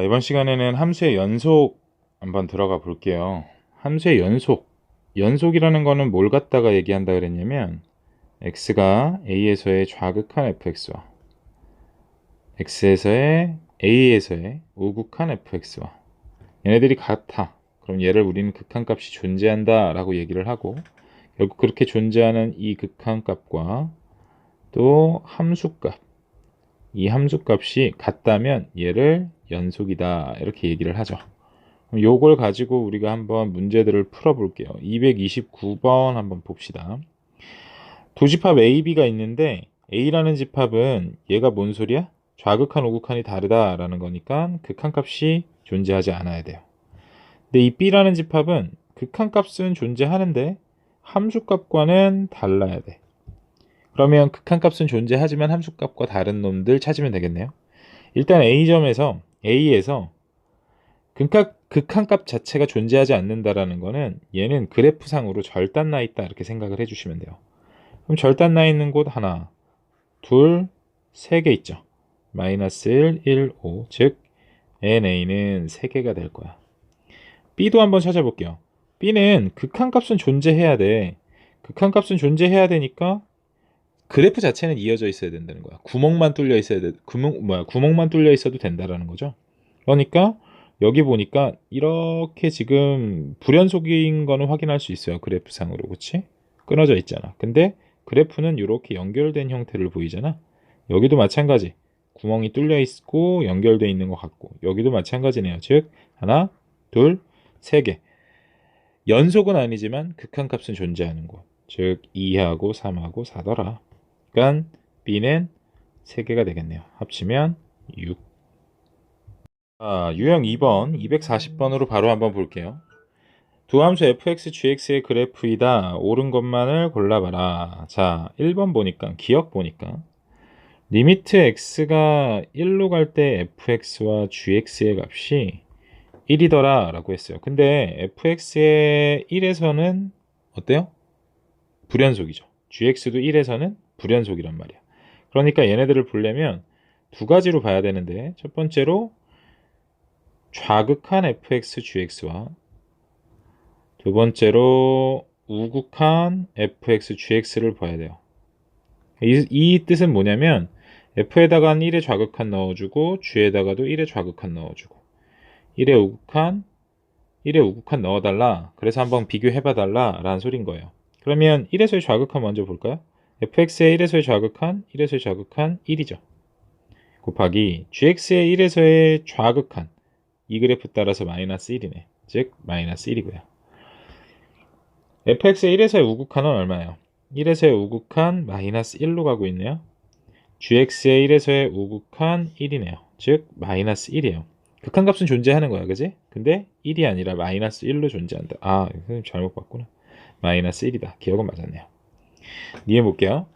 자, 이번 시간에는 함수의 연속 한번 들어가 볼게요. 함수의 연속이라는 거는 뭘 갖다가 얘기한다 그랬냐면 x가 a에서의 좌극한 fx와 x에서의 a에서의 우극한 fx와 얘네들이 같아. 그럼 얘를 우리는 극한값이 존재한다 라고 얘기를 하고, 결국 그렇게 존재하는 이 극한값과 또 함수값, 이 함수값이 같다면 얘를 연속이다 이렇게 얘기를 하죠. 요걸 가지고 우리가 한번 문제들을 풀어 볼게요. 229번 한번 봅시다. 두 집합 A, B가 있는데 A라는 집합은 얘가 뭔 소리야? 좌극한 우극한이 다르다라는 거니까 극한값이 존재하지 않아야 돼요. 근데 이 B라는 집합은 극한값은 존재하는데 함수값과는 달라야 돼. 그러면 극한값은 존재하지만 함수값과 다른 놈들 찾으면 되겠네요. 일단 A점에서 A에서 극한값 자체가 존재하지 않는다라는 거는 얘는 그래프상으로 절단 나 있다 이렇게 생각을 해주시면 돼요. 그럼 절단 나 있는 곳 하나, 둘, 세 개 있죠. 마이너스 1, 1, 5, 즉 NA는 3개가 될 거야. B도 한번 찾아볼게요. B는 극한값은 존재해야 돼. 극한값은 존재해야 되니까 그래프 자체는 이어져 있어야 된다는 거야. 구멍만 뚫려 있어야 돼. 구멍만 뚫려 있어도 된다라는 거죠. 그러니까 여기 보니까 이렇게 지금 불연속인 거는 확인할 수 있어요. 그래프상으로. 그치? 끊어져 있잖아. 근데 그래프는 이렇게 연결된 형태를 보이잖아. 여기도 마찬가지. 구멍이 뚫려 있고 연결되어 있는 것 같고, 여기도 마찬가지네요. 즉 하나, 둘, 세 개. 연속은 아니지만 극한값은 존재하는 곳. 즉 2하고 3하고 4더라. 그러니까 B는 3개가 되겠네요. 합치면 6. 유형 2번, 240번으로 바로 한번 볼게요. 두 함수 fx, gx의 그래프이다. 옳은 것만을 골라봐라. 자, 1번 보니까, 기억 보니까 리미트 x가 1로 갈 때 fx와 gx의 값이 1이더라 라고 했어요. 근데 fx의 1에서는 어때요? 불연속이죠. gx도 1에서는 불연속이란 말이야. 그러니까 얘네들을 보려면 두 가지로 봐야 되는데, 첫 번째로 좌극한 fx, gx와 두 번째로 우극한 fx, gx를 봐야 돼요. 이 뜻은 뭐냐면 f에다가 1의 좌극한 넣어주고 g에다가도 1의 좌극한 넣어주고 1의 우극한 넣어달라. 그래서 한번 비교해봐달라 라는 소린 거예요. 그러면 1에서의 좌극한 먼저 볼까요? fx의 1에서의 좌극한, 1에서의 좌극한 1이죠. 곱하기 gx의 1에서의 좌극한, 이 그래프 따라서 마이너스 1이네. 즉 마이너스 1이고요. fx의 1에서의 우극한은 얼마예요? 1에서의 우극한 마이너스 1로 가고 있네요. gx의 1에서의 우극한 1이네요. 즉 마이너스 1이에요. 극한값은 존재하는 거야, 그지? 근데 1이 아니라 마이너스 1로 존재한다. 선생님 잘못 봤구나. 마이너스 1이다. 기억은 맞았네요. 이해해 볼게요.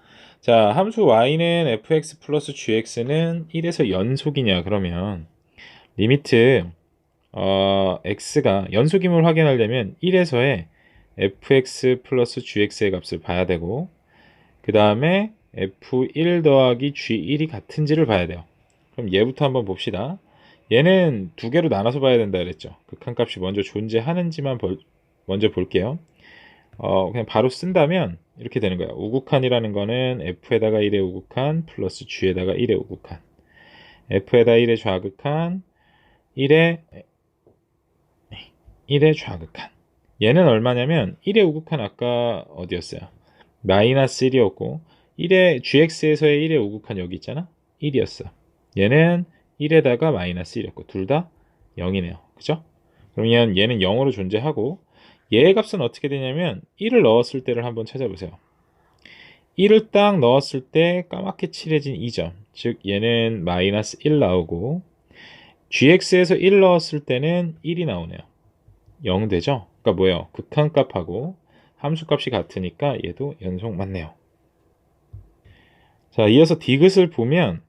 자, 함수 y는 fx 플러스 gx는 1에서 연속이냐? 그러면 리미트 x가 연속임을 확인하려면 1에서의 fx 플러스 gx의 값을 봐야 되고, 그 다음에 f1 더하기 g1이 같은지를 봐야 돼요. 그럼 얘부터 한번 봅시다. 얘는 두 개로 나눠서 봐야 된다 그랬죠. 극한값이 먼저 존재하는지만 먼저 볼게요. 그냥 바로 쓴다면 이렇게 되는 거예요. 우극한이라는 거는 f에다가 1의 우극한 플러스 g에다가 1의 우극한, f에다 1의 좌극한, 1의 좌극한. 얘는 얼마냐면 1의 우극한 아까 어디였어요? 마이너스 1이었고 1의 gx에서의 1의 우극한 여기 있잖아. 1이었어. 얘는 1에다가 마이너스 1이었고 둘 다 0이네요. 그죠? 그러면 얘는 0으로 존재하고, 얘의 값은 어떻게 되냐면 1을 넣었을 때를 한번 찾아보세요. 1을 딱 넣었을 때 까맣게 칠해진 2점. 즉 얘는 마이너스 1 나오고, gx에서 1 넣었을 때는 1이 나오네요. 0 되죠? 그러니까 뭐예요? 극한값하고 함수값이 같으니까 얘도 연속 맞네요. 자, 이어서 디귿을 보면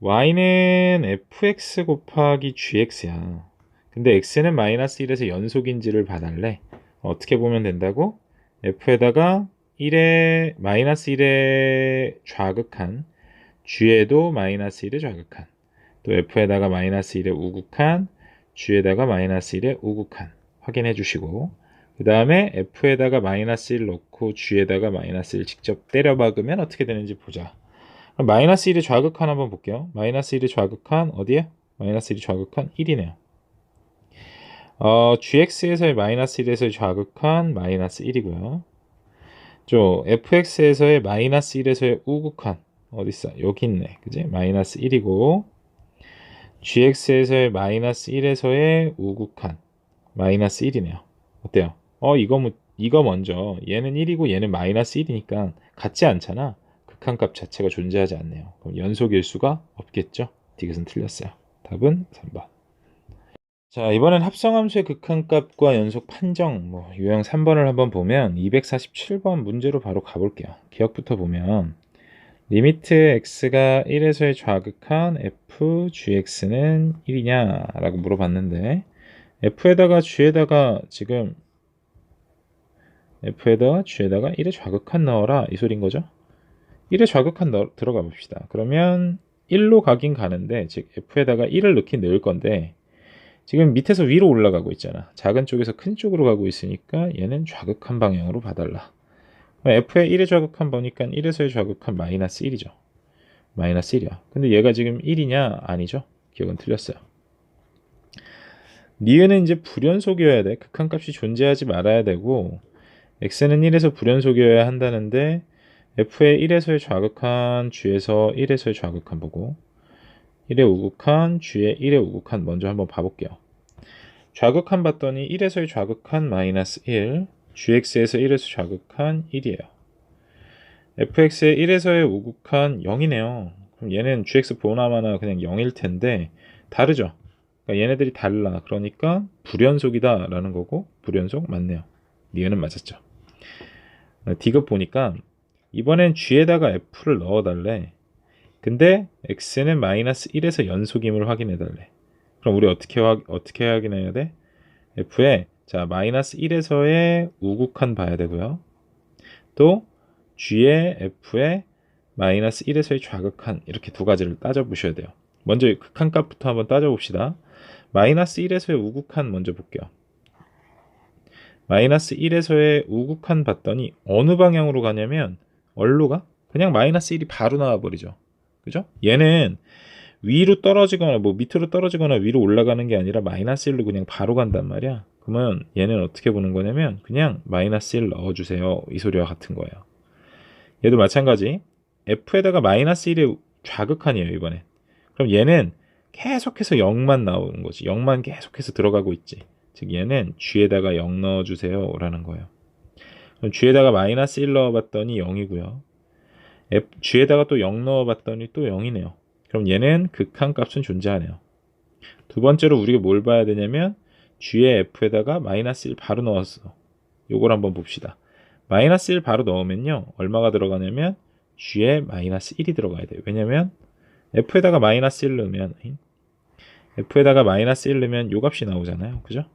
y는 fx 곱하기 gx야. 근데 x는 마이너스 1에서 연속인지를 봐달래. 어떻게 보면 된다고? f에다가 1의 마이너스 1의 좌극한, g에도 마이너스 1의 좌극한, 또 f에다가 마이너스 1의 우극한, g에다가 마이너스 1의 우극한 확인해 주시고, 그 다음에 f에다가 마이너스 1 넣고 g에다가 마이너스 1 직접 때려 박으면 어떻게 되는지 보자. 그럼 마이너스 1의 좌극한 한번 볼게요. 마이너스 1의 좌극한 어디에? 마이너스 1의 좌극한 1이네요. gx에서의 마이너스 1에서의 좌극한 마이너스 1이고요. fx에서의 마이너스 1에서의 우극한 어딨어? 여기 있네. 그지? 마이너스 1이고, gx에서의 마이너스 1에서의 우극한 마이너스 1이네요. 어때요? 이거 먼저 얘는 1이고 얘는 마이너스 1이니까 같지 않잖아. 극한값 자체가 존재하지 않네요. 그럼 연속일 수가 없겠죠? 디귿은 틀렸어요. 답은 3번. 자, 이번엔 합성함수의 극한값과 연속 판정, 유형 3번을 한번 보면 247번 문제로 바로 가볼게요. 기억부터 보면 리미트 x가 1에서의 좌극한 f gx는 1이냐 라고 물어봤는데, f에다가 g에다가 지금 f에다가 g에다가 1의 좌극한 넣어라 이 소린 거죠. 1의 좌극한 들어가 봅시다. 그러면 1로 가긴 가는데, 즉 f에다가 1을 넣을 건데 지금 밑에서 위로 올라가고 있잖아. 작은 쪽에서 큰 쪽으로 가고 있으니까 얘는 좌극한 방향으로 봐달라. f의 1의 좌극한 보니까 1에서의 좌극한 마이너스 1이죠. 마이너스 1이야. 근데 얘가 지금 1이냐? 아니죠. 기억은 틀렸어요. 니은은 이제 불연속이어야 돼. 극한값이 존재하지 말아야 되고, x는 1에서 불연속이어야 한다는데 f의 1에서의 좌극한 g에서 1에서의 좌극한 보고, 1의 우극한 g의 1의 우극한 먼저 한번 봐볼게요. 좌극한 봤더니 1에서의 좌극한 마이너스 1, gx에서 1에서 좌극한 1이에요. fx의 1에서의 우극한 0이네요. 그럼 얘는 gx 보나마나 그냥 0일 텐데 다르죠. 그러니까 얘네들이 달라. 그러니까 불연속이다 라는 거고, 불연속 맞네요. 니은은 맞았죠. 디귿 보니까 이번엔 g에다가 f를 넣어달래. 근데 x는 마이너스 1에서 연속임을 확인해 달래. 그럼 우리 어떻게 확인해야 돼? f에 마이너스 1에서의 우극한 봐야 되고요. 또 g의 f에 마이너스 1에서의 좌극한, 이렇게 두 가지를 따져보셔야 돼요. 먼저 극한값부터 한번 따져봅시다. 마이너스 1에서의 우극한 먼저 볼게요. 마이너스 1에서의 우극한 봤더니 어느 방향으로 가냐면 어디로 가? 그냥 마이너스 1이 바로 나와버리죠. 그죠? 얘는 위로 떨어지거나 밑으로 떨어지거나 위로 올라가는 게 아니라 마이너스 1로 그냥 바로 간단 말이야. 그러면 얘는 어떻게 보는 거냐면 그냥 마이너스 1 넣어주세요 이 소리와 같은 거예요. 얘도 마찬가지. f에다가 마이너스 1의 좌극한이에요 이번에. 그럼 얘는 계속해서 0만 나오는 거지. 0만 계속해서 들어가고 있지. 즉 얘는 g에다가 0 넣어주세요 라는 거예요. 그럼 g에다가 마이너스 1 넣어봤더니 0이고요. g에다가 또 0 넣어봤더니 또 0이네요. 그럼 얘는 극한값은 존재하네요. 두 번째로 우리가 뭘 봐야 되냐면 g의 f에다가 마이너스 1 바로 넣었어. 요걸 한번 봅시다. 마이너스 1 바로 넣으면요 얼마가 들어가냐면 g에 마이너스 1이 들어가야 돼요. 왜냐면 f에다가 마이너스 1 넣으면 요 값이 나오잖아요. 그죠?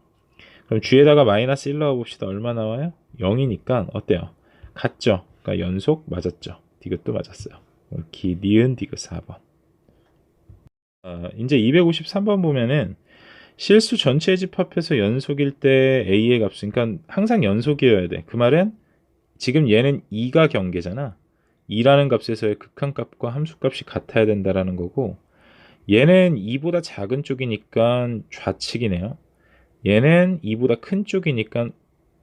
그럼 g에다가 마이너스 1 넣어봅시다. 얼마 나와요? 0이니까 어때요? 같죠? 그러니까 연속 맞았죠. 디귿도 맞았어요. 니은 디귿 4번. 이제 253번 보면은 실수 전체에 집합해서 연속일 때 a의 값은, 그러니까 항상 연속이어야 돼. 그 말은 지금 얘는 2가 경계잖아. 2라는 값에서의 극한값과 함수값이 같아야 된다라는 거고, 얘는 2보다 작은 쪽이니까 좌측이네요. 얘는 2보다 큰 쪽이니까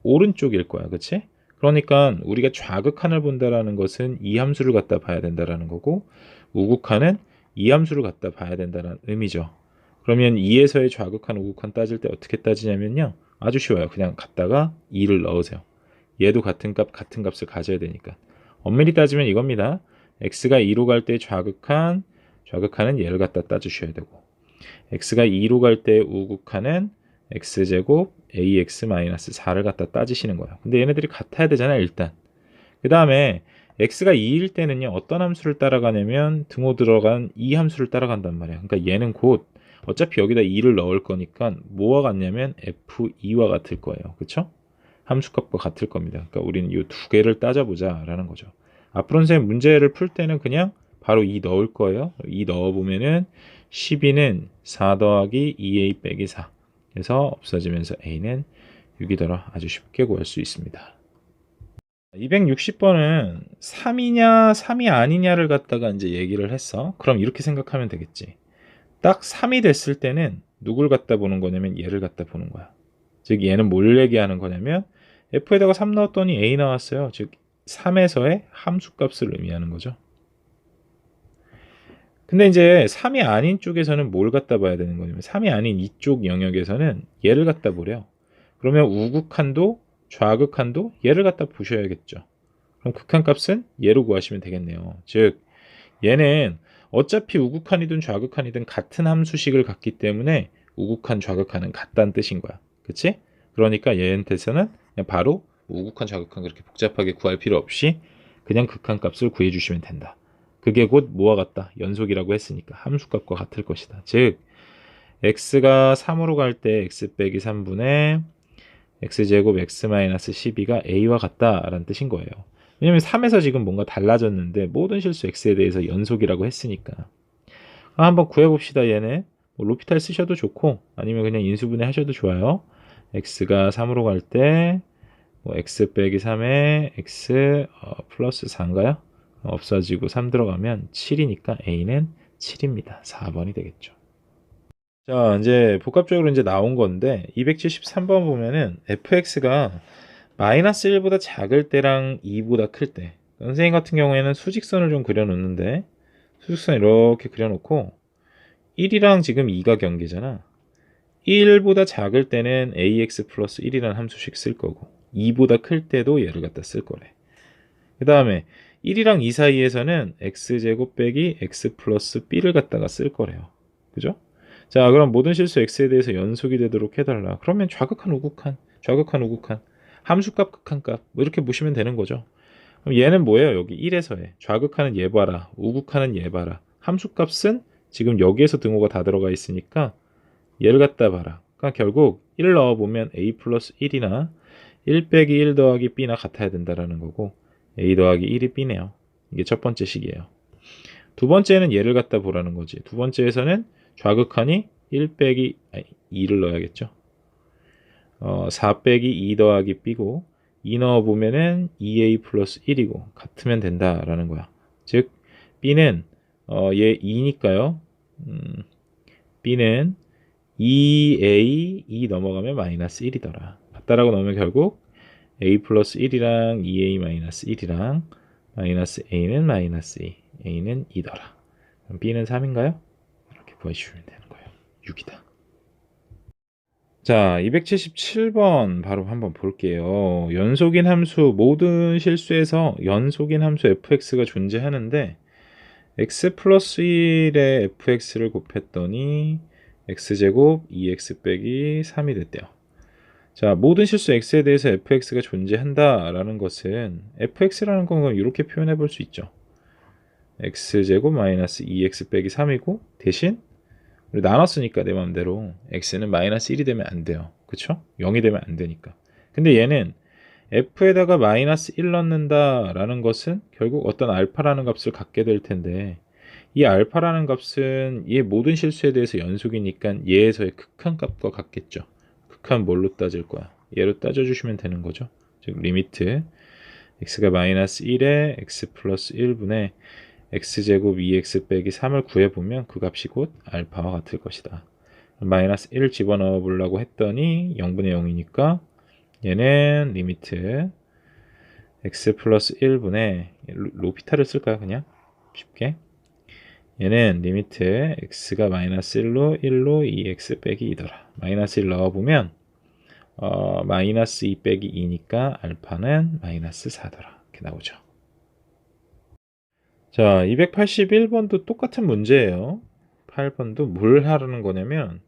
오른쪽일 거야. 그치? 그러니까 우리가 좌극한을 본다라는 것은 이 함수를 갖다 봐야 된다라는 거고, 우극한은 이 함수를 갖다 봐야 된다는 의미죠. 그러면 2에서의 좌극한, 우극한 따질 때 어떻게 따지냐면요. 아주 쉬워요. 그냥 갖다가 2를 넣으세요. 얘도 같은 값을 가져야 되니까. 엄밀히 따지면 이겁니다. x가 2로 갈 때 좌극한, 좌극한은 얘를 갖다 따주셔야 되고, x가 2로 갈 때 우극한은 x제곱 ax-4를 갖다 따지시는 거예요. 근데 얘네들이 같아야 되잖아요, 일단. 그 다음에 x가 2일 때는요, 어떤 함수를 따라가냐면 등호 들어간 이 함수를 따라간단 말이야. 그러니까 얘는 곧 어차피 여기다 2를 넣을 거니까 뭐와 같냐면 f2와 같을 거예요. 그쵸? 함수값과 같을 겁니다. 그러니까 우리는 이 두 개를 따져보자 라는 거죠. 앞으로 선생님 문제를 풀 때는 그냥 바로 2 넣을 거예요. 2 넣어보면은 12는 4 더하기 2a 빼기 4. 그래서 없어지면서 a는 6이더라. 아주 쉽게 구할 수 있습니다. 260번은 3이냐 3이 아니냐를 갖다가 이제 얘기를 했어. 그럼 이렇게 생각하면 되겠지. 딱 3이 됐을 때는 누굴 갖다 보는 거냐면 얘를 갖다 보는 거야. 즉 얘는 뭘 얘기하는 거냐면 f에다가 3 넣었더니 a 나왔어요. 즉 3에서의 함수값을 의미하는 거죠. 근데 이제 3이 아닌 쪽에서는 뭘 갖다 봐야 되는 거냐면 3이 아닌 이쪽 영역에서는 얘를 갖다 보래요. 그러면 우극한도 좌극한도 얘를 갖다 보셔야겠죠. 그럼 극한값은 얘로 구하시면 되겠네요. 즉 얘는 어차피 우극한이든 좌극한이든 같은 함수식을 갖기 때문에 우극한 좌극한은 같다는 뜻인 거야. 그치? 그러니까 얘한테서는 그냥 바로 우극한 좌극한 그렇게 복잡하게 구할 필요 없이 그냥 극한값을 구해주시면 된다. 그게 곧 뭐와 같다? 연속이라고 했으니까 함수값과 같을 것이다. 즉 x가 3으로 갈 때 x 빼기 3분의 x제곱 x-12가 a와 같다라는 뜻인 거예요. 왜냐면 3에서 지금 뭔가 달라졌는데 모든 실수 x에 대해서 연속이라고 했으니까. 한번 구해봅시다. 얘네 뭐 로피탈 쓰셔도 좋고 아니면 그냥 인수분해 하셔도 좋아요. x가 3으로 갈 때 뭐 x 빼기 3에 x 플러스 4인가요? 없어지고 3 들어가면 7이니까 a는 7입니다. 4번이 되겠죠. 자, 이제 복합적으로 이제 나온 건데 273번 보면은 fx가 마이너스 1보다 작을 때랑 2보다 클 때. 선생님 같은 경우에는 수직선을 좀 그려놓는데 수직선 이렇게 그려놓고 1이랑 지금 2가 경계잖아. 1보다 작을 때는 ax 플러스 1이라는 함수식 쓸 거고 2보다 클 때도 얘를 갖다 쓸 거래. 그 다음에 1이랑 2 사이에서는 x제곱 빼기 x 플러스 b를 갖다가 쓸 거래요. 그죠? 자, 그럼 모든 실수 x에 대해서 연속이 되도록 해달라. 그러면 좌극한 우극한, 좌극한 우극한, 함수값 극한값 뭐 이렇게 보시면 되는 거죠. 그럼 얘는 뭐예요? 여기 1에서의 좌극하는 얘 봐라, 우극하는 얘 봐라. 함수값은 지금 여기에서 등호가 다 들어가 있으니까 얘를 갖다 봐라. 그러니까 결국 1 넣어보면 a 플러스 1이나 1 빼기 1 더하기 b나 같아야 된다라는 거고 a 더하기 1이 b네요. 이게 첫 번째 식이에요. 두 번째는 얘를 갖다 보라는 거지. 두 번째에서는 좌극한이 1 빼기 2를 넣어야겠죠. 4 빼기 2 더하기 b고 2 넣어보면은 2a 플러스 1이고 같으면 된다라는 거야. 즉 b는 얘 2니까요. b는 2a 2 넘어가면 마이너스 1이더라. 같다라고 넣으면 결국 a 플러스 1이랑 2a 마이너스 1이랑 마이너스 a는 마이너스 2, a는 2더라. 그럼 b는 3인가요? 이렇게 구해주시면 되는 거예요. 6이다. 자, 277번 바로 한번 볼게요. 연속인 함수, 모든 실수에서 연속인 함수 fx가 존재하는데 x 플러스 1에 fx를 곱했더니 x제곱 2x 빼기 3이 됐대요. 자, 모든 실수 x에 대해서 fx가 존재한다라는 것은 fx라는 건 이렇게 표현해 볼 수 있죠. x제곱 마이너스 2x 빼기 3이고 대신 우리 나눴으니까 내 맘대로 x는 마이너스 1이 되면 안 돼요. 그쵸? 0이 되면 안 되니까. 근데 얘는 f에다가 마이너스 1 넣는다라는 것은 결국 어떤 알파라는 값을 갖게 될 텐데 이 알파라는 값은 얘 모든 실수에 대해서 연속이니까 얘에서의 극한값과 같겠죠. 극한 뭘로 따질 거야? 얘로 따져주시면 되는 거죠. 즉 리미트 x가 마이너스 1에 x 플러스 1분의 x제곱 2x 빼기 3을 구해보면 그 값이 곧 알파와 같을 것이다. 마이너스 1을 집어넣어 보려고 했더니 0분의 0이니까 얘는 리미트 x 플러스 1분의 로피탈을 쓸까요? 그냥 쉽게 얘는 리미트 x가 마이너스 1로 2x 빼기 2더라. 마이너스 1 넣어보면 마이너스 2 빼기 2니까 알파는 마이너스 4더라. 이렇게 나오죠. 자, 281번도 똑같은 문제예요. 8번도 뭘 하라는 거냐면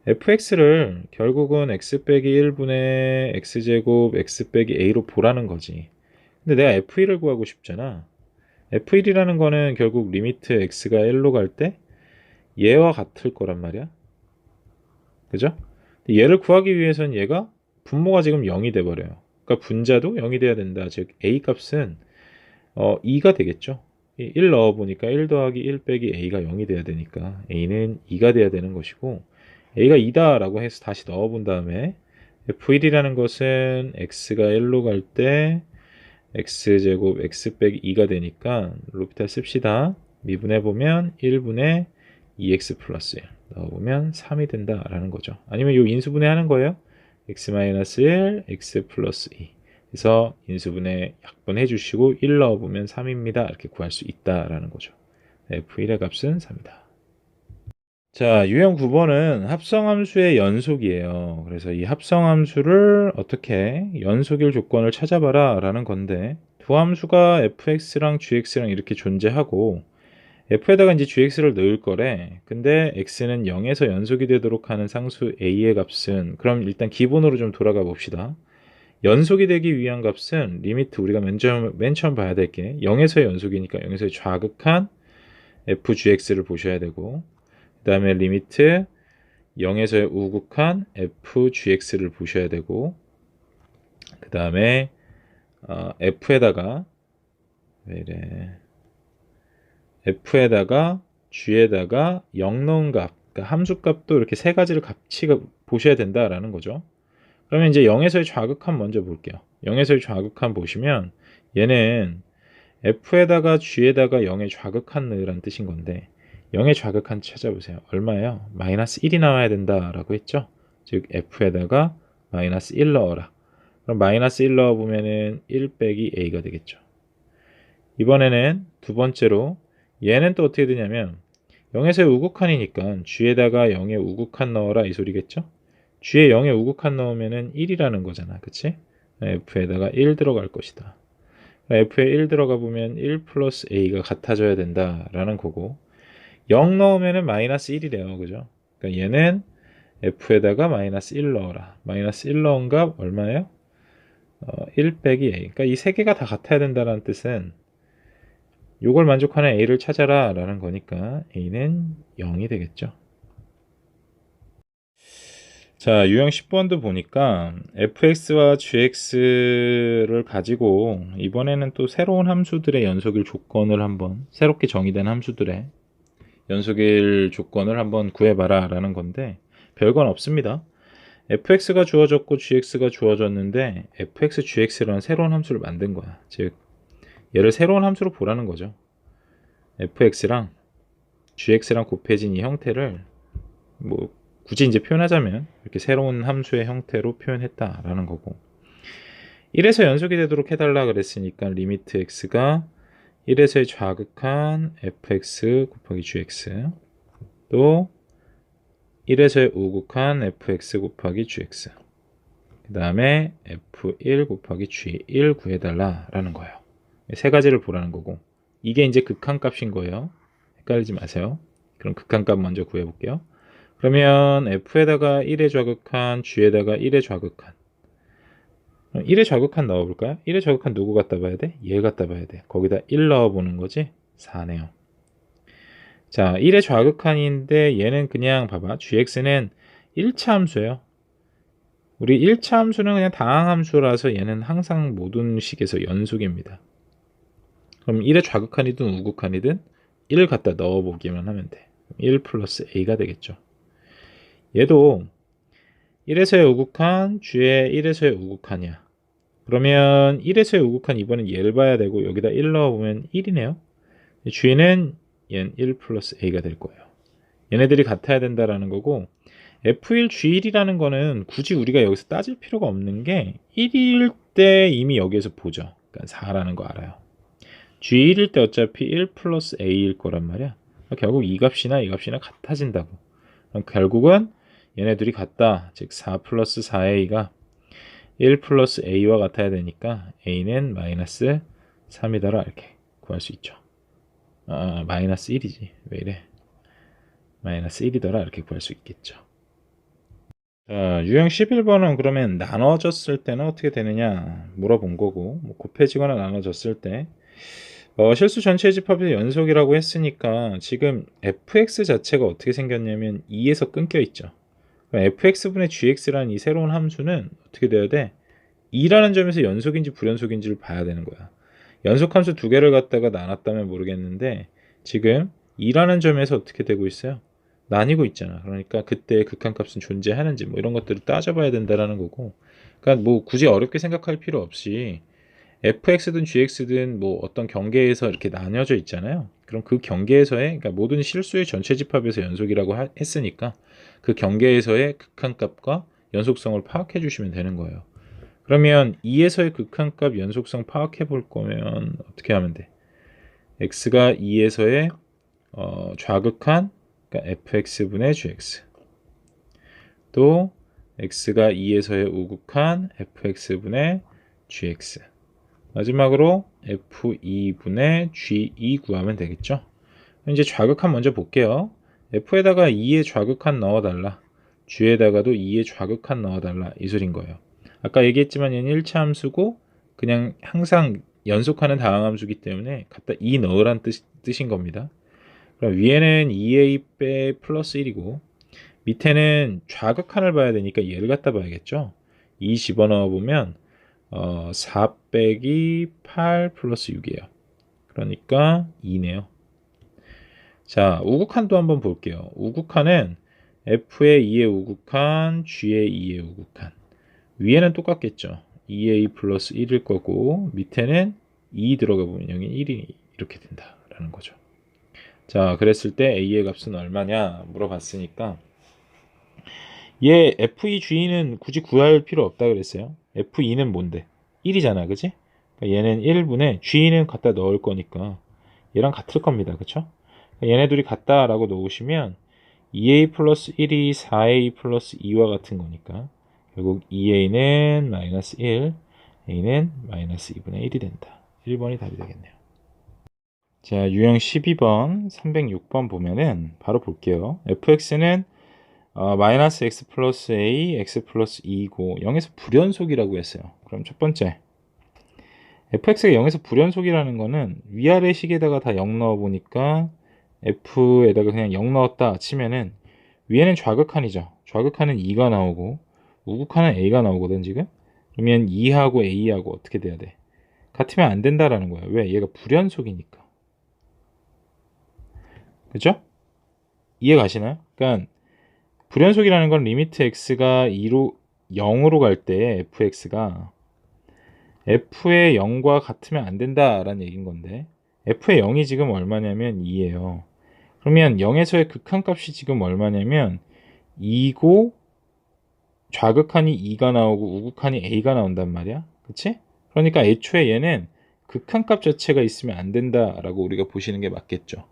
fx를 결국은 x 빼기 1분의 x제곱 x 빼기 a로 보라는 거지. 근데 내가 f1을 구하고 싶잖아. f1이라는 거는 결국 리미트 x가 1로 갈 때 얘와 같을 거란 말이야. 그죠? 얘를 구하기 위해서는 얘가 분모가 지금 0이 돼버려요. 그러니까 분자도 0이 돼야 된다. 즉 a 값은 2가 되겠죠. 1 넣어보니까 1 더하기 1 빼기 a가 0이 돼야 되니까 a는 2가 돼야 되는 것이고 a가 2다 라고 해서 다시 넣어본 다음에 f1이라는 것은 x가 1로 갈 때 x제곱 x 빼기 2가 되니까 로피탈 씁시다. 미분해보면 1분의 2x 플러스 1 넣어보면 3이 된다라는 거죠. 아니면 이 인수분해 하는 거예요. x-1, x 플러스 2. 그래서 인수분해 약분해 주시고 1 넣어보면 3입니다. 이렇게 구할 수 있다라는 거죠. f1의 값은 3이다. 자, 유형 9번은 합성함수의 연속이에요. 그래서 이 합성함수를 어떻게 연속일 조건을 찾아봐라 라는 건데, 두 함수가 fx랑 gx랑 이렇게 존재하고 f에다가 이제 gx를 넣을 거래. 근데 x는 0에서 연속이 되도록 하는 상수 a의 값은, 그럼 일단 기본으로 좀 돌아가 봅시다. 연속이 되기 위한 값은 리미트, 우리가 맨 처음 봐야 될 게 0에서의 연속이니까 0에서의 좌극한 fgx를 보셔야 되고, 그 다음에 리미트 0에서의 우극한 fgx를 보셔야 되고, 그 다음에 f에다가 g에다가 0 넣은 값, 그러니까 함수값도 이렇게 세 가지를 같이 보셔야 된다라는 거죠. 그러면 이제 0에서의 좌극한 먼저 볼게요. 0에서의 좌극한 보시면 얘는 f에다가 g에다가 0의 좌극한 넣으라는 뜻인 건데, 0의 좌극한 찾아보세요. 얼마예요? 마이너스 1이 나와야 된다라고 했죠. 즉 f에다가 마이너스 1 넣어라. 그럼 마이너스 1 넣어보면은 1 빼기 a가 되겠죠. 이번에는 두 번째로 얘는 또 어떻게 되냐면 0에서의 우극한이니까 g에다가 0의 우극한 넣어라 이 소리겠죠. g에 0의 우극한 넣으면은 1이라는 거잖아. 그치? f에다가 1 들어갈 것이다. f에 1 들어가 보면 1 플러스 a가 같아져야 된다라는 거고, 0 넣으면은 마이너스 1이래요. 그죠? 그러니까 얘는 f에다가 마이너스 1 넣어라. 마이너스 1 넣은 값 얼마예요? 1 빼기 a. 그러니까 이 세 개가 다 같아야 된다는 뜻은 요걸 만족하는 a를 찾아라 라는 거니까 a는 0이 되겠죠. 자, 유형 10번도 보니까 fx와 gx를 가지고 이번에는 또 새로운 함수들의 연속일 조건을 한번, 새롭게 정의된 함수들의 연속일 조건을 한번 구해봐라 라는 건데, 별건 없습니다. fx가 주어졌고 gx가 주어졌는데 fx, gx라는 새로운 함수를 만든 거야. 즉 얘를 새로운 함수로 보라는 거죠. fx랑 gx랑 곱해진 이 형태를 뭐 굳이 이제 표현하자면 이렇게 새로운 함수의 형태로 표현했다라는 거고, 1에서 연속이 되도록 해달라 그랬으니까 리미트 x가 1에서의 좌극한 fx 곱하기 gx, 또 1에서의 우극한 fx 곱하기 gx, 그 다음에 f1 곱하기 g1 구해달라 라는 거예요. 세 가지를 보라는 거고, 이게 이제 극한값인 거예요. 헷갈리지 마세요. 그럼 극한값 먼저 구해볼게요. 그러면 f에다가 1의 좌극한, g에다가 1의 좌극한, 1의 좌극한 넣어볼까요? 1의 좌극한 누구 갖다 봐야 돼? 얘 갖다 봐야 돼. 거기다 1 넣어보는 거지? 4네요. 자, 1의 좌극한인데 얘는 그냥 봐봐. gx는 1차 함수예요. 우리 1차 함수는 그냥 다항함수라서 얘는 항상 모든 식에서 연속입니다. 그럼 1의 좌극한이든 우극한이든 1을 갖다 넣어보기만 하면 돼. 1 플러스 a가 되겠죠. 얘도 1에서의 우극한, g에 1에서의 우극한이야. 그러면 1에서의 우극한 이번엔 얘를 봐야 되고 여기다 1 넣어보면 1이네요. g는 얘는 1 플러스 a가 될 거예요. 얘네들이 같아야 된다라는 거고, f1, g1이라는 거는 굳이 우리가 여기서 따질 필요가 없는 게 1일 때 이미 여기에서 보죠. 그러니까 4라는 거 알아요. g1일 때 어차피 1 플러스 a일 거란 말이야. 결국 이 값이나 이 값이나 같아진다고. 그럼 결국은 얘네들이 같다. 즉 4 플러스 4a가 1 플러스 a와 같아야 되니까 a는 마이너스 3이더라 이렇게 구할 수 있죠. 마이너스 1이지. 왜 이래? 마이너스 1이더라 이렇게 구할 수 있겠죠. 자, 유형 11번은 그러면 나눠졌을 때는 어떻게 되느냐 물어본 거고, 뭐 곱해지거나 나눠졌을 때 실수 전체 집합의 연속이라고 했으니까 지금 fx 자체가 어떻게 생겼냐면 2에서 끊겨 있죠. 그럼 fx분의 gx라는 이 새로운 함수는 어떻게 돼야 돼? 2라는 점에서 연속인지 불연속인지를 봐야 되는 거야. 연속함수 두 개를 갖다가 나눴다면 모르겠는데 지금 2라는 점에서 어떻게 되고 있어요? 나뉘고 있잖아. 그러니까 그때 극한값은 존재하는지 뭐 이런 것들을 따져봐야 된다라는 거고. 그러니까 뭐 굳이 어렵게 생각할 필요 없이 fx든 gx든 뭐 어떤 경계에서 이렇게 나뉘어져 있잖아요. 그럼 그 경계에서의 그러니까 모든 실수의 전체 집합에서 연속이라고 했으니까 그 경계에서의 극한값과 연속성을 파악해 주시면 되는 거예요. 그러면 2에서의 극한값 연속성 파악해 볼 거면 어떻게 하면 돼? x가 2에서의 좌극한 그러니까 fx분의 gx 또 x가 2에서의 우극한 fx분의 gx 마지막으로 f2분의 g2 구하면 되겠죠. 이제 좌극한 먼저 볼게요. f에다가 2의 좌극한 넣어달라. g에다가도 2의 좌극한 넣어달라. 이 소린 거예요. 아까 얘기했지만 얘는 1차 함수고 그냥 항상 연속하는 다항함수기 때문에 갖다 2 넣으란 뜻인 겁니다. 그럼 위에는 2a 빼 플러스 1이고 밑에는 좌극한을 봐야 되니까 얘를 갖다 봐야겠죠. 2 집어넣어 보면 4 빼기 8 플러스 6이에요. 그러니까 2네요. 자, 우극한도 한번 볼게요. 우극한은 f의 2의 우극한, g의 2의 우극한. 위에는 똑같겠죠. 2a 플러스 1일 거고 밑에는 2 들어가 보면 0이 1이 이렇게 된다라는 거죠. 자, 그랬을 때 a의 값은 얼마냐 물어봤으니까 얘 f2g는 굳이 구할 필요 없다 그랬어요. f2는 뭔데? 1이잖아, 그치? 그러니까 얘는 1분의 g는 갖다 넣을 거니까 얘랑 같을 겁니다, 그쵸? 그러니까 얘네 둘이 같다라고 놓으시면 2a 플러스 1이 4a 플러스 2와 같은 거니까 결국 2a는 마이너스 1, a는 마이너스 2분의 1이 된다. 1번이 답이 되겠네요. 자, 유형 12번, 306번 보면은 바로 볼게요. fx는 마이너스 x 플러스 a, x 플러스 2이고 0에서 불연속이라고 했어요. 그럼 첫 번째 fx가 0에서 불연속이라는 거는 위아래 식에다가 다 0 넣어보니까 f에다가 그냥 0 넣었다 치면은 위에는 좌극한이죠. 좌극한은 2가 나오고 우극한은 a가 나오거든 지금. 그러면 2하고 a하고 어떻게 돼야 돼? 같으면 안 된다라는 거예요. 왜? 얘가 불연속이니까. 그죠? 이해 가시나요? 그러니까 불연속이라는 건 리미트 x가 2로 0으로 갈 때 fx가 f의 0과 같으면 안 된다라는 얘기인 건데 f의 0이 지금 얼마냐면 2예요. 그러면 0에서의 극한값이 지금 얼마냐면 2고 좌극한이 2가 나오고 우극한이 a가 나온단 말이야. 그치? 그러니까 애초에 얘는 극한값 자체가 있으면 안 된다라고 우리가 보시는 게 맞겠죠.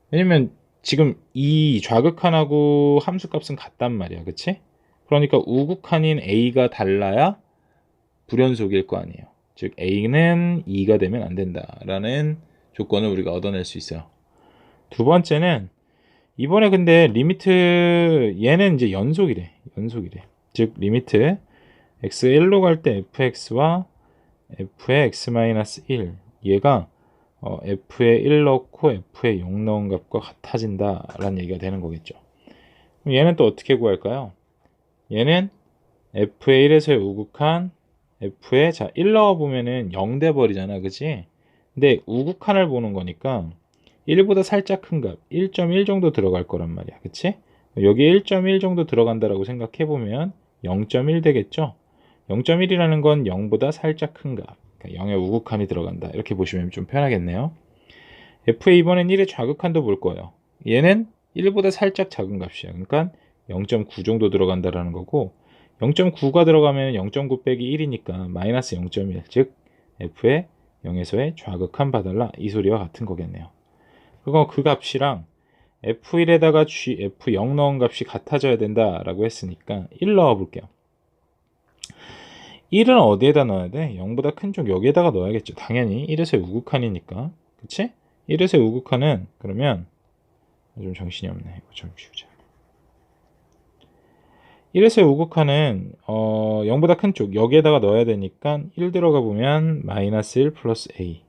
왜냐면 지금 이 좌극한하고 함수값은 같단 말이야. 그치? 그러니까 우극한인 a가 달라야 불연속일 거 아니에요. 즉 a는 2가 되면 안 된다라는 조건을 우리가 얻어낼 수 있어요. 두 번째는 이번에 근데 리미트 얘는 이제 연속이래. 즉 리미트 x 1로 갈 때 fx와 f의 x-1 얘가 f에 1 넣고 f에 0 넣은 값과 같아진다 라는 얘기가 되는 거겠죠. 그럼 얘는 또 어떻게 구할까요? 얘는 f의 1에서의 우극한 f에 자 1 넣어보면은 0 돼버리잖아, 그치? 근데 우극한을 보는 거니까 1보다 살짝 큰 값 1.1 정도 들어갈 거란 말이야, 그치? 여기에 1.1 정도 들어간다라고 생각해보면 0.1 되겠죠? 0.1이라는 건 0보다 살짝 큰 값, 그러니까 0의 우극한이 들어간다 이렇게 보시면 좀 편하겠네요. f의 이번엔 1의 좌극한도 볼 거예요. 얘는 1보다 살짝 작은 값이야. 그러니까 0.9 정도 들어간다라는 거고 0.9가 들어가면 0.9 빼기 1이니까 마이너스 0.1 즉 f의 0에서의 좌극한 봐달라 이 소리와 같은 거겠네요. 그거 그 값이랑 f1에다가 f0 넣은 값이 같아져야 된다라고 했으니까 1 넣어 볼게요. 1은 어디에다 넣어야 돼? 0보다 큰 쪽 여기에다가 넣어야겠죠. 당연히 1에서의 우극한이니까. 그치? 1에서의 우극한은 그러면 좀 정신이 없네. 이거 좀 지우자. 1에서의 우극한은 0보다 큰 쪽 여기에다가 넣어야 되니까 1 들어가 보면 마이너스 1 플러스 a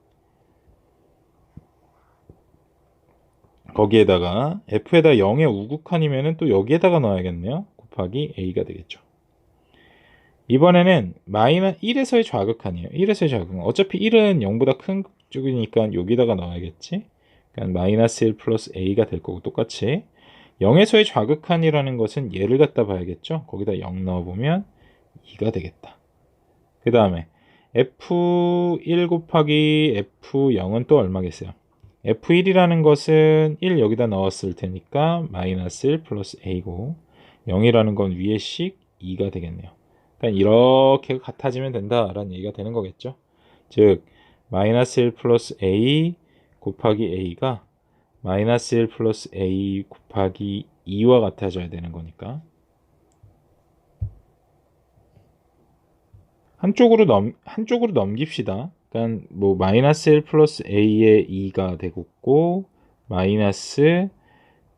거기에다가 f에다 0의 우극한이면은 또 여기에다가 넣어야겠네요. 곱하기 a가 되겠죠. 이번에는 마이너스 1에서의 좌극한이에요. 1에서의 좌극한. 어차피 1은 0보다 큰 쪽이니까 여기다가 넣어야겠지. 그러니까 마이너스 1 플러스 a가 될 거고 똑같이 0에서의 좌극한이라는 것은 얘를 갖다 봐야겠죠. 거기다 0 넣어보면 2가 되겠다. 그 다음에 F1 곱하기 F0은 또 얼마겠어요? F1이라는 것은 1 여기다 넣었을 테니까 마이너스 1 플러스 A고 0이라는 건 위에 식 2가 되겠네요. 그러니까 이렇게 같아지면 된다라는 얘기가 되는 거겠죠. 즉 마이너스 1 플러스 A 곱하기 A가 마이너스 1 플러스 A 곱하기 2와 같아져야 되는 거니까 한쪽으로 넘깁시다. 그러니까 뭐 마이너스 1 플러스 A의 2가 되겠고 마이너스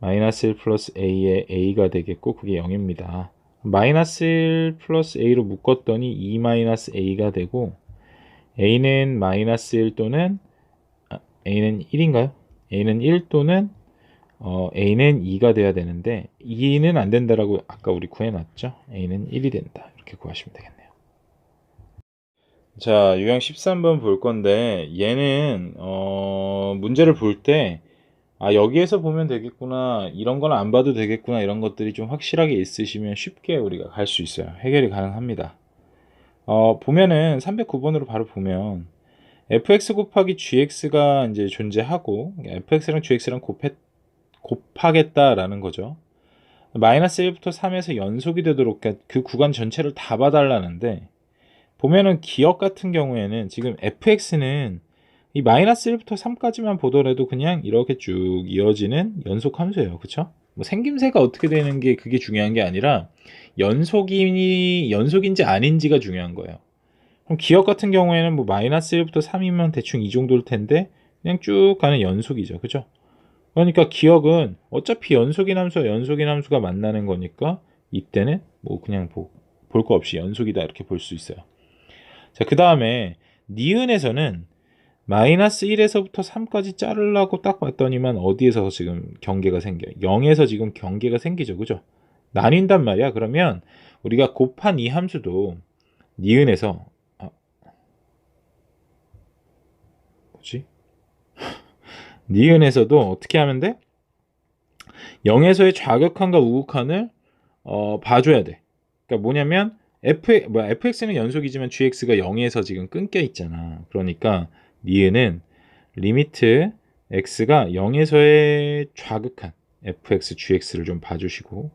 1 플러스 A의 A가 되겠고 그게 0입니다. 마이너스 1 플러스 A로 묶었더니 2 마이너스 A가 되고 A는 마이너스 1 또는 A는 1인가요? A는 1 또는 A는 2가 돼야 되는데 2는 안 된다라고 아까 우리 구해놨죠? A는 1이 된다. 이렇게 구하시면 되겠네요. 자, 유형 13번 볼 건데 얘는 문제를 볼 때 여기에서 보면 되겠구나, 이런 건 안 봐도 되겠구나, 이런 것들이 좀 확실하게 있으시면 쉽게 우리가 갈 수 있어요. 해결이 가능합니다. 보면은 309번으로 바로 보면 fx 곱하기 gx가 이제 존재하고 fx랑 gx랑 곱하겠다라는 거죠. 마이너스 1부터 3에서 연속이 되도록 그 구간 전체를 다 봐달라는데 보면은 기억 같은 경우에는 지금 fx는 이 마이너스 1부터 3까지만 보더라도 그냥 이렇게 쭉 이어지는 연속 함수예요. 그쵸? 뭐 생김새가 어떻게 되는 게 그게 중요한 게 아니라 연속인지 아닌지가 중요한 거예요. 그럼 기억 같은 경우에는 뭐 마이너스 1부터 3이면 대충 이 정도일 텐데 그냥 쭉 가는 연속이죠. 그죠? 그러니까 기억은 어차피 연속인 함수와 연속인 함수가 만나는 거니까 이때는 뭐 그냥 볼 거 없이 연속이다 이렇게 볼 수 있어요. 자, 그 다음에 니은에서는 마이너스 1에서부터 3까지 자르려고 딱 봤더니만 어디에서 지금 경계가 생겨요? 0에서 지금 경계가 생기죠. 그죠? 나뉜단 말이야. 그러면 우리가 곱한 이 함수도 니은에서 뭐지? 니은에서도 어떻게 하면 돼? 0에서의 좌극한과 우극한을 봐줘야 돼. 그러니까 뭐냐면 fx는 연속이지만 gx가 0에서 지금 끊겨 있잖아. 그러니까 니은은 리미트 x가 0에서의 좌극한 fx, gx를 좀 봐주시고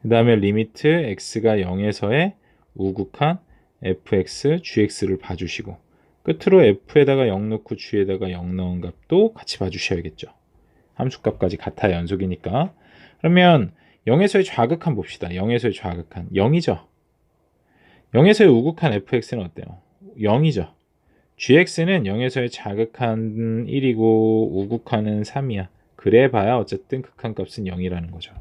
그 다음에 리미트 x가 0에서의 우극한 fx, gx를 봐주시고 끝으로 f에다가 0 넣고 g에다가 0 넣은 값도 같이 봐주셔야겠죠. 함수값까지 같아 연속이니까. 그러면 0에서의 좌극한 봅시다. 0에서의 좌극한 0이죠. 0에서의 우극한 fx는 어때요? 0이죠. gx는 0에서의 좌극한 1이고 우극한은 3이야. 그래 봐야 어쨌든 극한값은 0이라는 거죠.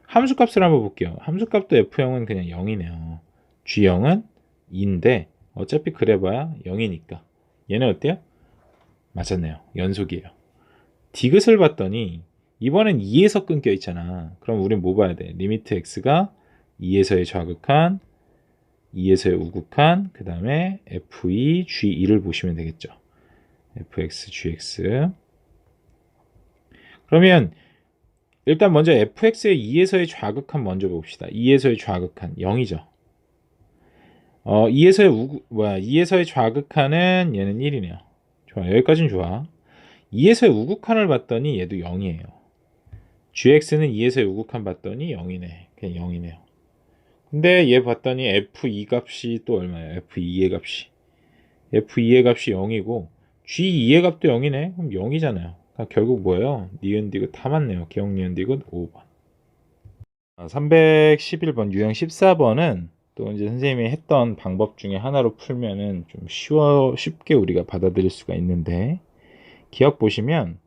함수값을 한번 볼게요. 함수값도 f0은 그냥 0이네요. g0은 2인데 어차피 그래 봐야 0이니까 얘는 어때요? 맞았네요. 연속이에요. 디귿을 봤더니 이번엔 2에서 끊겨 있잖아. 그럼 우린 뭐 봐야 돼? 리미트 x가 2에서의 좌극한 2에서의 우극한 그 다음에 f2, g2를 보시면 되겠죠. fx, gx. 그러면 일단 먼저 fx의 2에서의 좌극한 먼저 봅시다. 2에서의 좌극한 0이죠. 2에서의 좌극한은 얘는 1이네요. 좋아, 여기까지는 좋아. 2에서의 우극한을 봤더니 얘도 0이에요. gx는 2에서의 우극한 봤더니 0이네. 그냥 0이네요. 근데 얘 봤더니 f2 값이 또 얼마예요? f2의 값이. f2의 값이 0이고 g2의 값도 0이네. 그럼 0이잖아요. 그러니까 결국 뭐예요? 니은 디귿 다 맞네요. 기억 니은 디귿 5번. 311번 유형 14번은 또 이제 선생님이 했던 방법 중에 하나로 풀면은 좀 쉽게 우리가 받아들일 수가 있는데 기억 보시면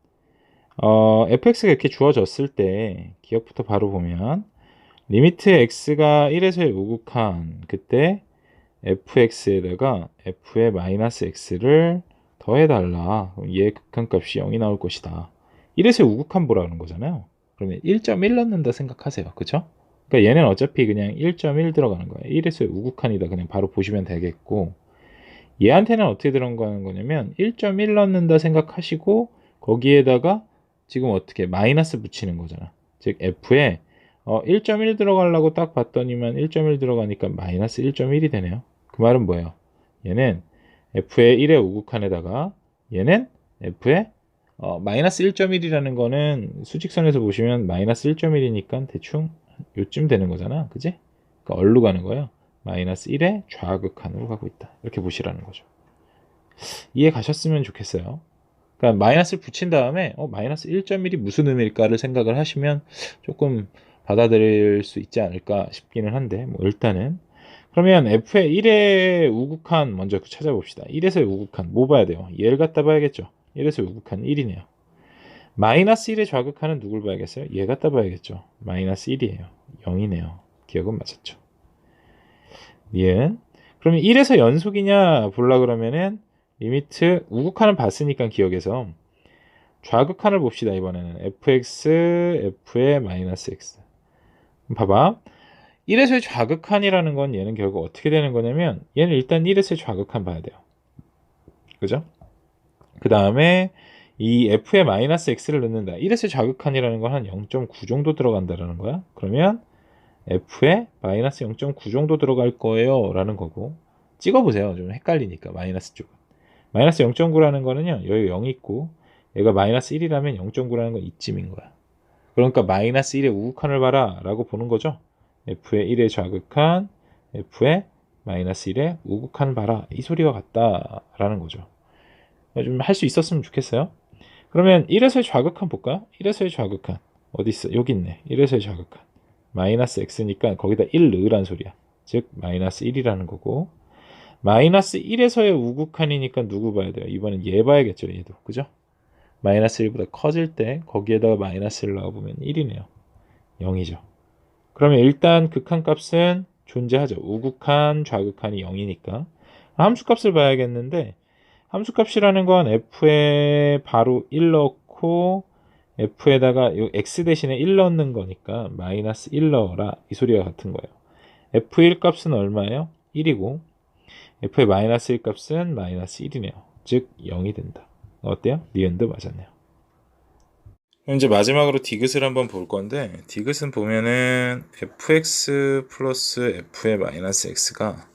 fx가 이렇게 주어졌을 때 기억부터 바로 보면 리미트 x가 1에서의 우극한 그때 fx에다가 f의 마이너스 x를 더해달라. 얘 극한값이 0이 나올 것이다. 1에서의 우극한 보라는 거잖아요. 그러면 1.1 넣는다 생각하세요. 그쵸? 그러니까 얘는 어차피 그냥 1.1 들어가는 거예요. 1에서의 우극한이다. 그냥 바로 보시면 되겠고 얘한테는 어떻게 들어가는 거냐면 1.1 넣는다 생각하시고 거기에다가 지금 어떻게 마이너스 붙이는 거잖아. 즉 f에 1.1 들어가려고 딱 봤더니만 1.1 들어가니까 마이너스 1.1이 되네요. 그 말은 뭐예요? 얘는 f의 1의 우극한에다가 얘는 f의 마이너스 1.1이라는 거는 수직선에서 보시면 마이너스 1.1이니까 대충 요쯤 되는 거잖아. 그지? 그러니까 얼로 가는 거예요. 마이너스 1의 좌극한으로 가고 있다. 이렇게 보시라는 거죠. 이해 가셨으면 좋겠어요. 그러니까 마이너스를 붙인 다음에 마이너스 1.1이 무슨 의미일까를 생각을 하시면 조금 받아들일 수 있지 않을까 싶기는 한데 뭐 일단은 그러면 f의 1의 우극한 먼저 찾아봅시다. 1에서의 우극한 뭐 봐야 돼요? 얘를 갖다 봐야겠죠. 1에서의 우극한 1이네요. 마이너스 1의 좌극한은 누굴 봐야겠어요? 얘 갖다 봐야겠죠. 마이너스 1이에요. 0이네요. 기억은 맞았죠. 니은 그러면 1에서 연속이냐 볼라 그러면은 리미트 우극한을 봤으니까 기억해서 좌극한을 봅시다. 이번에는 fx, f의 마이너스 x. 봐봐. 1에서의 좌극한이라는 건 얘는 결국 어떻게 되는 거냐면 얘는 일단 1에서의 좌극한 봐야 돼요. 그죠? 그 다음에 이 f의 마이너스 x를 넣는다. 1에서의 좌극한이라는 건 한 0.9 정도 들어간다라는 거야. 그러면 f의 마이너스 0.9 정도 들어갈 거예요 라는 거고 찍어보세요. 좀 헷갈리니까 마이너스 쪽은. 마이너스 0.9라는 거는요. 여기 0이 있고 얘가 마이너스 1이라면 0.9라는 건 이쯤인 거야. 그러니까 마이너스 1의 우극한을 봐라 라고 보는 거죠. f의 1의 좌극한, f의 마이너스 1의 우극한을 봐라. 이 소리와 같다라는 거죠. 좀 할 수 있었으면 좋겠어요. 그러면 1에서의 좌극한 볼까요? 1에서의 좌극한 어디 있어? 여기 있네. 1에서의 좌극한 마이너스 x니까 거기다 1 넣으란 소리야. 즉 마이너스 1이라는 거고 마이너스 1에서의 우극한이니까 누구 봐야 돼요? 이번엔 얘 봐야겠죠. 얘도. 그죠? 마이너스 1보다 커질 때 거기에다가 마이너스를 넣어보면 1이네요. 0이죠. 그러면 일단 극한값은 존재하죠. 우극한, 좌극한이 0이니까 함수값을 봐야겠는데 함수값이라는 건 f에 바로 1 넣고 f에다가 x 대신에 1 넣는 거니까 마이너스 1 넣어라 이 소리가 같은 거예요. f1 값은 얼마예요? 1이고 f의 마이너스 1 값은 마이너스 1이네요. 즉 0이 된다. 어때요? 니은도 맞았네요. 그럼 이제 마지막으로 디귿을 한번 볼 건데 디귿은 보면은 fx 플러스 f의 마이너스 x가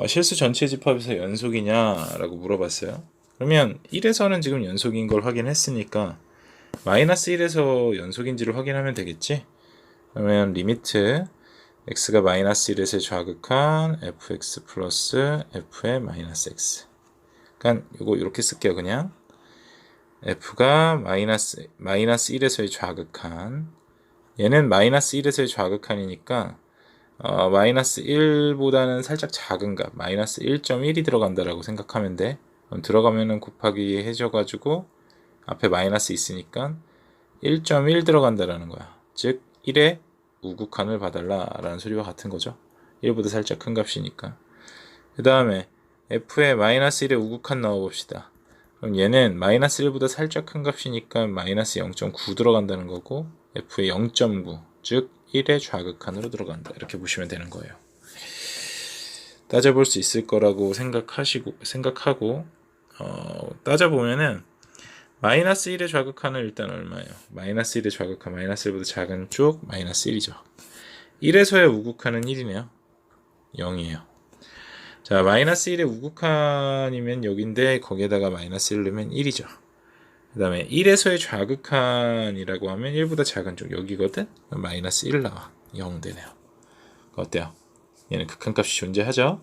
실수 전체 집합에서 연속이냐라고 물어봤어요. 그러면 1에서는 지금 연속인 걸 확인했으니까 마이너스 1에서 연속인지를 확인하면 되겠지? 그러면 리미트 x가 마이너스 1에서 좌극한 fx 플러스 f의 마이너스 x. 그러니까 이거 이렇게 쓸게요. 그냥 f가 마이너스 1에서의 좌극한 얘는 마이너스 1에서의 좌극한이니까 마이너스 1보다는 살짝 작은 값 마이너스 1.1이 들어간다라고 생각하면 돼. 그럼 들어가면은 곱하기 해줘가지고 앞에 마이너스 있으니까 1.1 들어간다라는 거야. 즉 1의 우극한을 봐달라 라는 소리와 같은 거죠. 1보다 살짝 큰 값이니까. 그 다음에 f의 마이너스 1의 우극한 넣어봅시다. 그럼 얘는 마이너스 1보다 살짝 큰 값이니까 마이너스 0.9 들어간다는 거고 f의 0.9 즉 1의 좌극한으로 들어간다. 이렇게 보시면 되는 거예요. 따져볼 수 있을 거라고 생각하고 따져보면은 마이너스 1의 좌극한은 일단 얼마예요? 마이너스 1의 좌극한 마이너스 1보다 작은 쪽 마이너스 1이죠. 1에서의 우극한은 1이네요. 0이에요. 자, 마이너스 1의 우극한이면 여기인데 거기에다가 마이너스 1 넣으면 1이죠. 그 다음에 1에서의 좌극한이라고 하면 1보다 작은 쪽 여기거든? 마이너스 1 나와. 0 되네요. 어때요? 얘는 극한값이 존재하죠.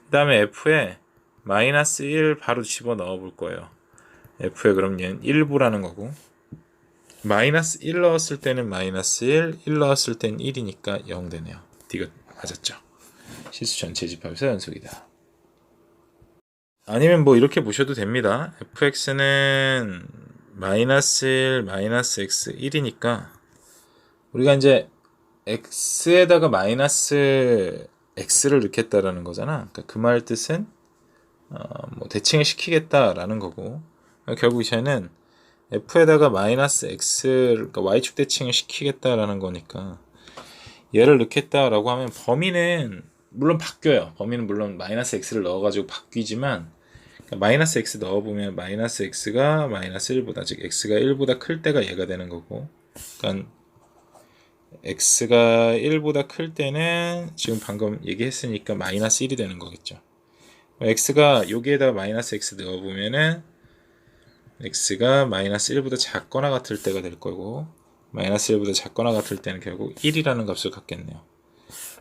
그 다음에 f에 마이너스 1 바로 집어넣어 볼 거예요. f에 그럼 얘는 1부라는 거고 마이너스 1 넣었을 때는 마이너스 1 넣었을 때는 1이니까 0 되네요. 디귿 맞았죠? 실수 전체 집합에서 연속이다. 아니면 뭐 이렇게 보셔도 됩니다. fx는 마이너스 1, 마이너스 x 1이니까 우리가 이제 x에다가 마이너스 x를 넣겠다라는 거잖아. 그러니까 그 말 뜻은 뭐 대칭을 시키겠다라는 거고 결국 쟤는 f에다가 마이너스 x를 그러니까 y축 대칭을 시키겠다라는 거니까 얘를 넣겠다라고 하면 범위는 물론 바뀌어요. 범위는 물론 마이너스 x를 넣어가지고 바뀌지만 그러니까 마이너스 x 넣어보면 마이너스 x가 마이너스 1보다 즉 x가 1보다 클 때가 얘가 되는 거고 그러니까 x가 1보다 클 때는 지금 방금 얘기했으니까 마이너스 1이 되는 거겠죠. x가 여기에다가 마이너스 x 넣어보면은 x가 마이너스 1보다 작거나 같을 때가 될 거고, 마이너스 1보다 작거나 같을 때는 결국 1이라는 값을 갖겠네요.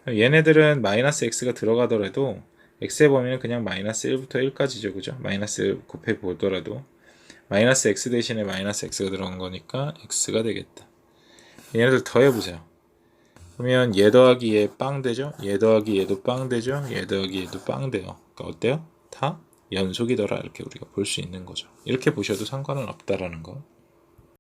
얘네들은 마이너스 x가 들어가더라도 x의 범위는 그냥 마이너스 1부터 1까지죠. 그죠? 마이너스 1 곱해 보더라도 마이너스 x 대신에 마이너스 x가 들어간 거니까 x가 되겠다. 얘네들 더해보세요. 그러면 얘 더하기 얘 빵 되죠? 얘 더하기 얘도 빵 되죠? 얘 더하기 얘도 빵 돼요. 그러니까 어때요? 다 연속이더라, 이렇게 우리가 볼 수 있는 거죠. 이렇게 보셔도 상관은 없다라는 거.